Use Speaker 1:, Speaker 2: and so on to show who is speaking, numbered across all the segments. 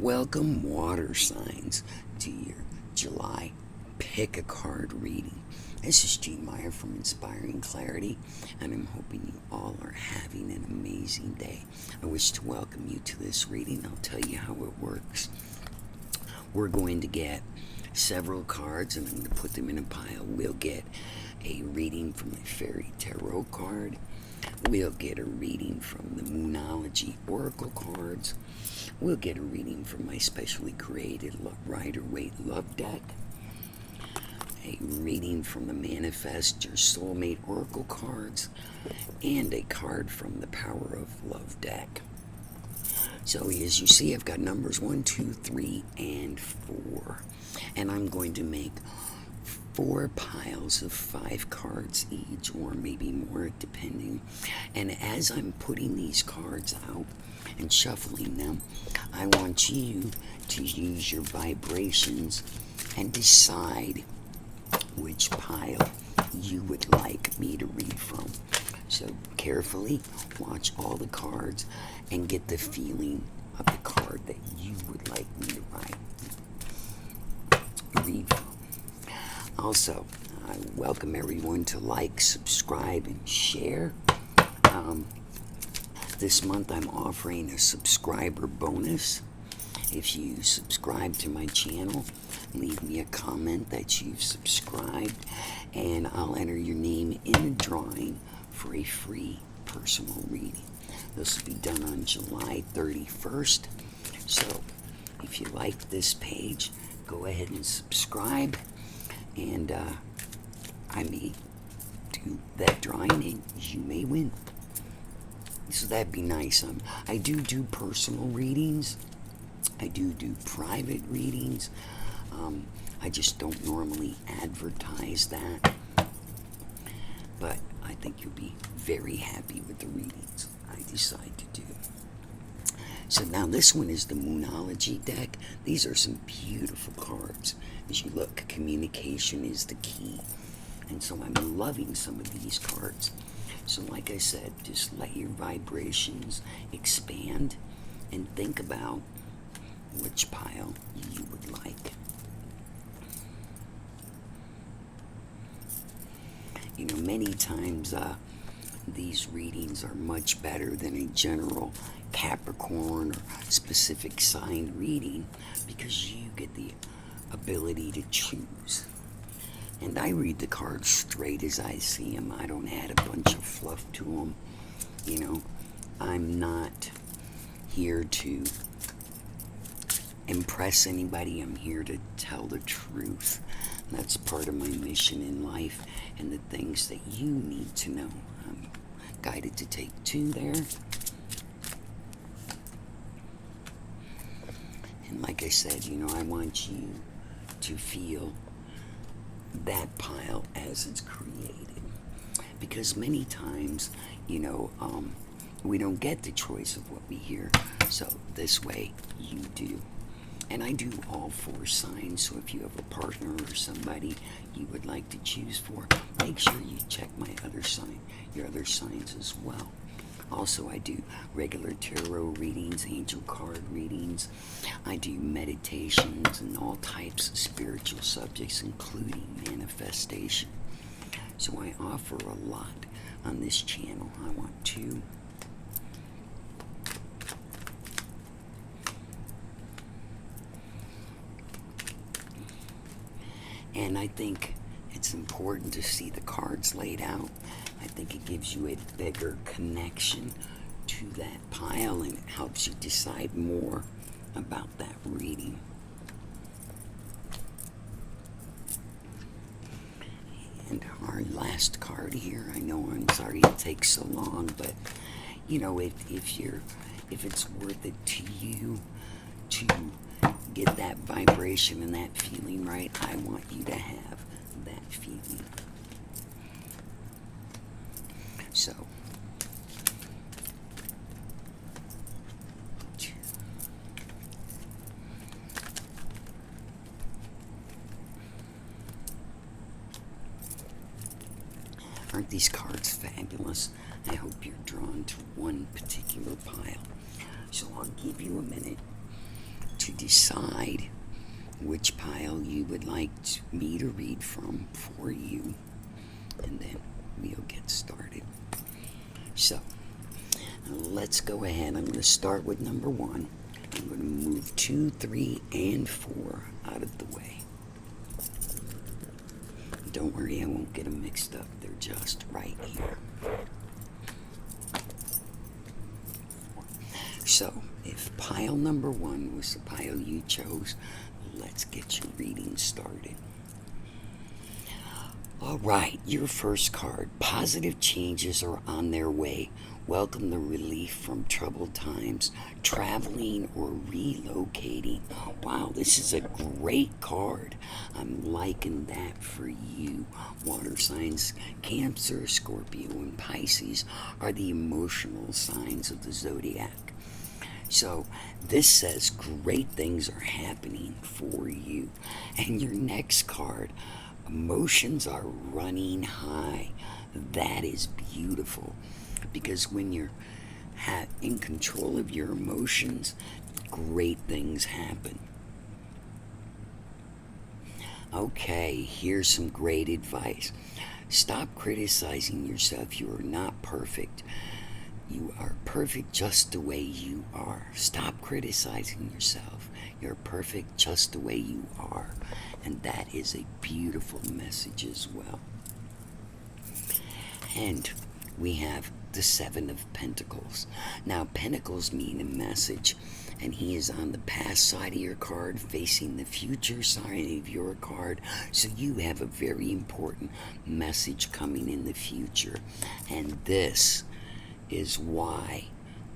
Speaker 1: Welcome, water signs, to your July pick a card reading. This is G. Meyer from Inspiring Clarity, and I'm hoping you all are having an amazing day. I wish to welcome you to this reading. I'll tell you how it works. We're going to get several cards, and I'm going to put them in a pile. We'll get a reading from the Fairy Tarot card. We'll get a reading from the Moonology Oracle cards. We'll get a reading from my specially created Rider-Waite Love deck. A reading from the Manifest Your Soulmate Oracle cards. And a card from the Power of Love deck. So as you see, I've got numbers 1, 2, 3, and 4. And I'm going to make 4 piles of 5 cards each, or maybe more, depending. And as I'm putting these cards out and shuffling them, I want you to use your vibrations and decide which pile you would like me to read from. So carefully watch all the cards and get the feeling of the card that you would like me to read from. Also, I welcome everyone to like, subscribe, and share. This month I'm offering a subscriber bonus. If you subscribe to my channel, leave me a comment that you've subscribed, and I'll enter your name in a drawing for a free personal reading. This will be done on July 31st. So if you like this page, go ahead and subscribe, and I may do that drawing and you may win. So that'd be nice. I do personal readings. I do private readings. I just don't normally advertise that. But I think you'll be very happy with the readings I decide to do. So now this one is the Moonology deck. These are some beautiful cards. As you look, communication is the key. And so I'm loving some of these cards. So like I said, just let your vibrations expand and think about which pile you would like. You know, many times these readings are much better than a general Capricorn or specific sign reading because you get the ability to choose. And I read the cards straight as I see them. I don't add a bunch of fluff to them. You know, I'm not here to impress anybody. I'm here to tell the truth. And that's part of my mission in life and the things that you need to know. I'm guided to take 2 there. And like I said, you know, I want you to feel that pile as it's created. Because many times, you know, we don't get the choice of what we hear. So this way, you do. And I do all 4 signs, so if you have a partner or somebody you would like to choose for, make sure you check your other signs as well. Also, I do regular tarot readings, angel card readings. I do meditations and all types of spiritual subjects, including manifestation. So I offer a lot on this channel. I want to and I think it's important to see the cards laid out. I think it gives you a bigger connection to that pile, and it helps you decide more about that reading. And our last card here, I know I'm sorry it takes so long, but you know, if it's worth it to you to get that vibration and that feeling right, I want you to have that feeling. So, aren't these cards fabulous? I hope you're drawn to one particular pile. So I'll give you a minute to to decide which pile you would like me to read from for you, and then we'll get started. So, let's go ahead. I'm going to start with number 1. I'm going to move 2, 3, and 4 out of the way. Don't worry, I won't get them mixed up. They're just right here. So, if pile number 1 was the pile you chose, let's get your reading started. All right, your first card. Positive changes are on their way. Welcome the relief from troubled times, traveling or relocating. Wow, this is a great card. I'm liking that for you. Water signs, Cancer, Scorpio, and Pisces are the emotional signs of the zodiac. So this says great things are happening for you. And your next card, emotions are running high. That is beautiful, because when you're in control of your emotions, great things happen. Okay, here's some great advice. Stop criticizing yourself. You are not perfect. You are perfect just the way you are. Stop criticizing yourself. You're perfect just the way you are. And that is a beautiful message as well. And we have the 7 of Pentacles. Now, Pentacles mean a message, and he is on the past side of your card, facing the future side of your card. So you have a very important message coming in the future. And this is why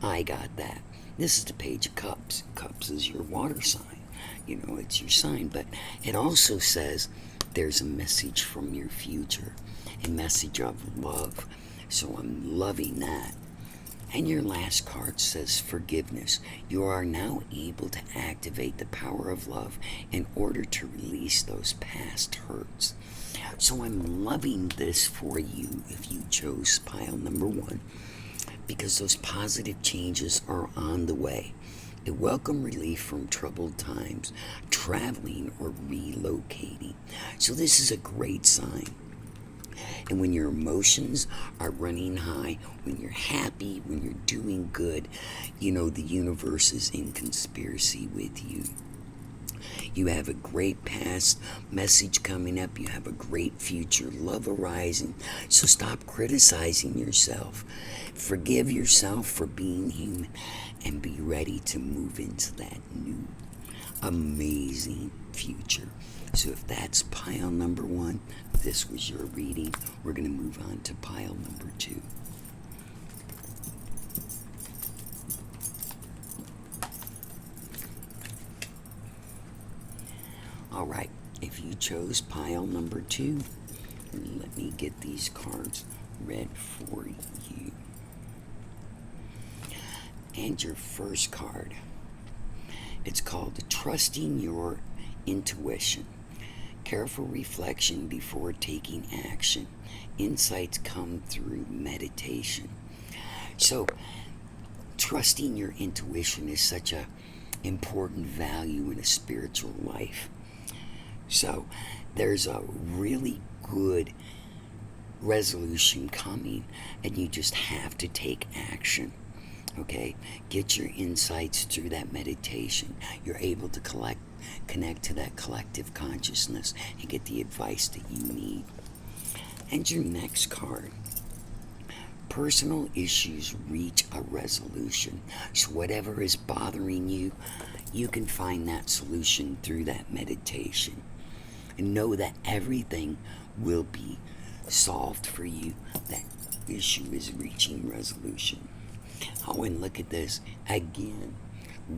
Speaker 1: I got that. This is the Page of Cups. Cups is your water sign. You know, it's your sign. But it also says there's a message from your future, a message of love. So I'm loving that. And your last card says forgiveness. You are now able to activate the power of love in order to release those past hurts. So I'm loving this for you if you chose pile number 1, because those positive changes are on the way. A welcome relief from troubled times, traveling or relocating. So this is a great sign. And when your emotions are running high, when you're happy, when you're doing good, you know the universe is in conspiracy with you. You have a great past message coming up. You have a great future, love arising. So stop criticizing yourself. Forgive yourself for being human, and be ready to move into that new, amazing future. So if that's pile number 1, this was your reading. We're going to move on to pile number 2. All right, if you chose pile number 2, let me get these cards read for you. And your first card, it's called Trusting Your Intuition. Careful reflection before taking action. Insights come through meditation. So, trusting your intuition is such a important value in a spiritual life. So, there's a really good resolution coming, and you just have to take action. Okay, get your insights through that meditation. You're able to connect to that collective consciousness and get the advice that you need. And your next card, personal issues reach a resolution. So whatever is bothering you, you can find that solution through that meditation. And know that everything will be solved for you. That issue is reaching resolution. Oh, and look at this. Again,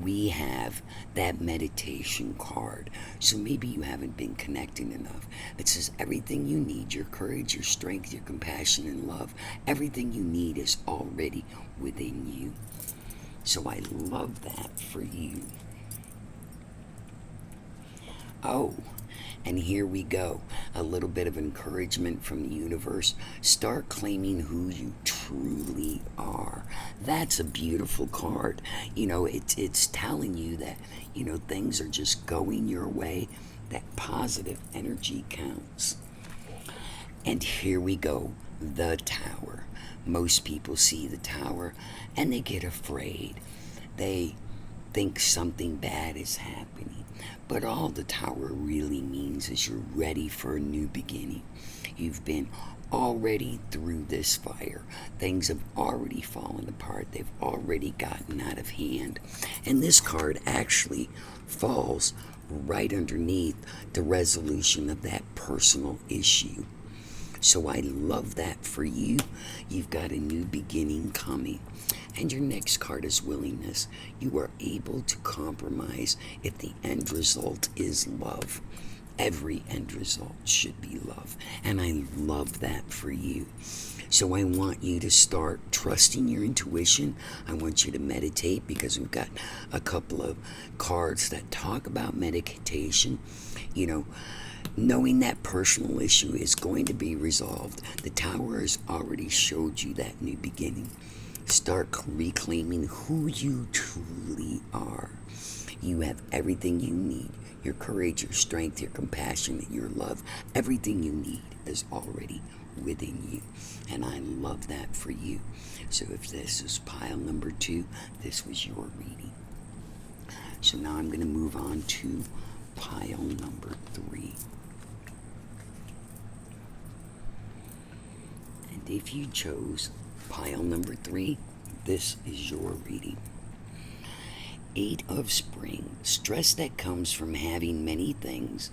Speaker 1: we have that meditation card. So maybe you haven't been connecting enough. It says everything you need, your courage, your strength, your compassion, and love, everything you need is already within you. So I love that for you. Oh, And here we go. A little bit of encouragement from the universe. Start claiming who you truly are. That's a beautiful card. It's telling you that, things are just going your way. That positive energy counts. And here we go. The Tower. Most people see the Tower and they get afraid. They think something bad is happening. But all the Tower really means is you're ready for a new beginning. You've been already through this fire. Things have already fallen apart. They've already gotten out of hand. And this card actually falls right underneath the resolution of that personal issue. So I love that for you. You've got a new beginning coming. And your next card is willingness. You are able to compromise if the end result is love. Every end result should be love. And I love that for you. So I want you to start trusting your intuition. I want you to meditate because we've got a couple of cards that talk about meditation. Knowing that personal issue is going to be resolved. The Tower has already showed you that new beginning. Start reclaiming who you truly are. You have everything you need. Your courage, your strength, your compassion, your love. Everything you need is already within you. And I love that for you. So if this is pile number 2, this was your reading. So now I'm going to move on to pile number 3. And if you chose pile number 3, this is your reading. 8 of Spring. Stress that comes from having many things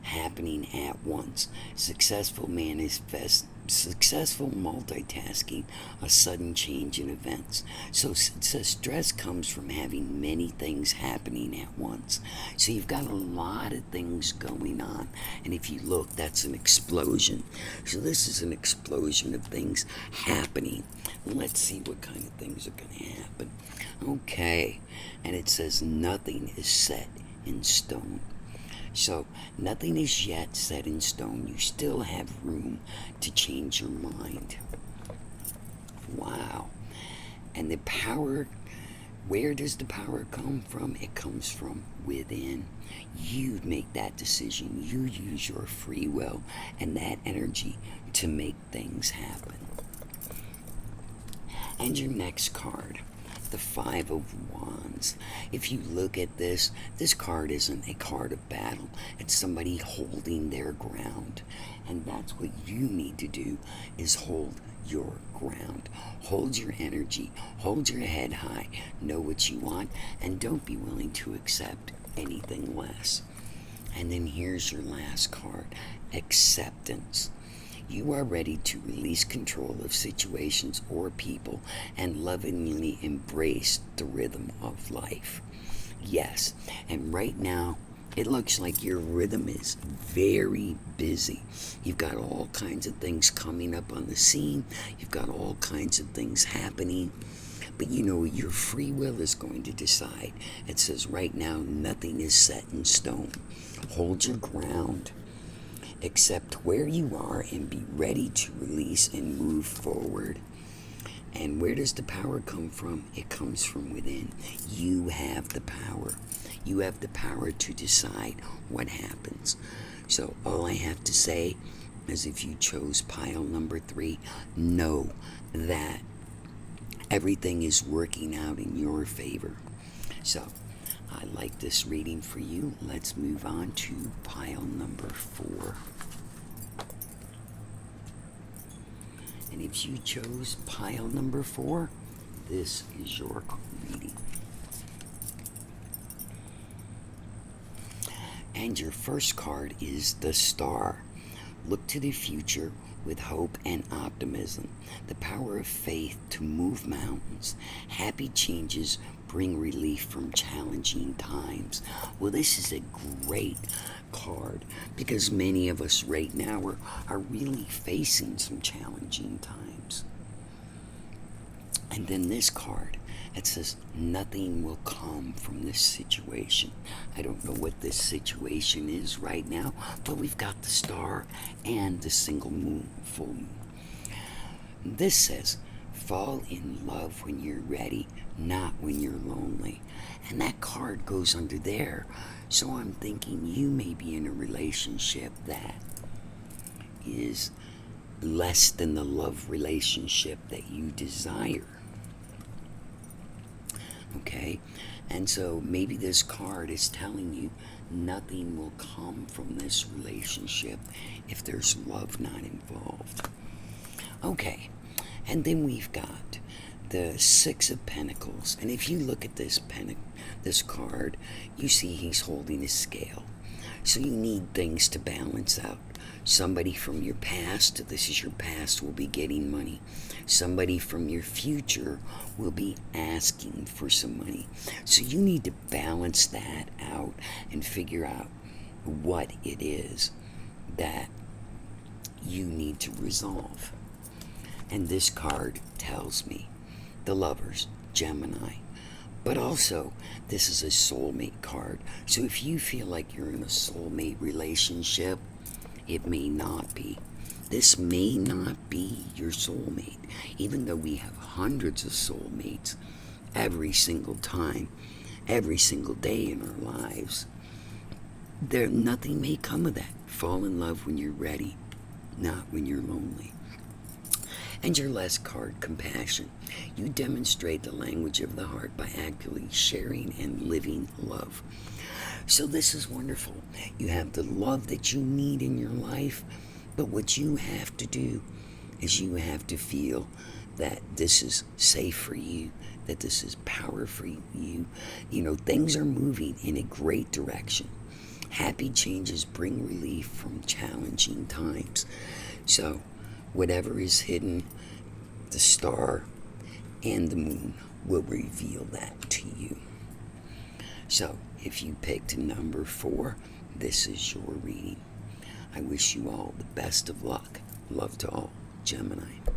Speaker 1: happening at once. Successful multitasking, a sudden change in events. So stress comes from having many things happening at once. So you've got a lot of things going on. And if you look, that's an explosion. So this is an explosion of things happening. Let's see what kind of things are going to happen. Okay. And it says nothing is set in stone. So nothing is yet set in stone. You still have room to change your mind. Wow. And the power, where does the power come from? It comes from within. You make that decision. You use your free will and that energy to make things happen. And your next card, the 5 of Wands. If you look at this card isn't a card of battle. It's somebody holding their ground. And that's what you need to do, is hold your ground. Hold your energy. Hold your head high. Know what you want. And don't be willing to accept anything less. And then here's your last card, acceptance. You are ready to release control of situations or people and lovingly embrace the rhythm of life. Yes, and right now, it looks like your rhythm is very busy. You've got all kinds of things coming up on the scene. You've got all kinds of things happening. But your free will is going to decide. It says right now, nothing is set in stone. Hold your ground. Accept where you are and be ready to release and move forward. And where does the power come from? It comes from within. You have the power. You have the power to decide what happens. So all I have to say is, if you chose pile number 3, know that everything is working out in your favor. So I like this reading for you. Let's move on to pile number 4. And if you chose pile number 4, this is your reading. And your first card is the Star. Look to the future with hope and optimism. The power of faith to move mountains. Happy changes bring relief from challenging times. Well, this is a great card because many of us right now are really facing some challenging times. And then this card, It says nothing will come from this situation. I don't know what this situation is right now, but we've got the star and the single moon, full moon. This says fall in love when you're ready, not when you're lonely. And that card goes under there. So I'm thinking you may be in a relationship that is less than the love relationship that you desire. Okay? And so maybe this card is telling you nothing will come from this relationship if there's love not involved. Okay, and then we've got the Six of Pentacles. And if you look at this card, you see he's holding a scale. So you need things to balance out. Somebody from your past, this is your past, will be getting money. Somebody from your future will be asking for some money. So you need to balance that out and figure out what it is that you need to resolve. And this card tells me the Lovers, Gemini. But also, this is a soulmate card. So if you feel like you're in a soulmate relationship, it may not be. This may not be your soulmate. Even though we have hundreds of soulmates every single time, every single day in our lives, nothing may come of that. Fall in love when you're ready, not when you're lonely. And your last card, Compassion. You demonstrate the language of the heart by actively sharing and living love. So this is wonderful. You have the love that you need in your life, but what you have to do is you have to feel that this is safe for you, that this is power for you. You know, things are moving in a great direction. Happy changes bring relief from challenging times. So, whatever is hidden, the star and the moon will reveal that to you. So, if you picked number 4, this is your reading. I wish you all the best of luck. Love to all, Gemini.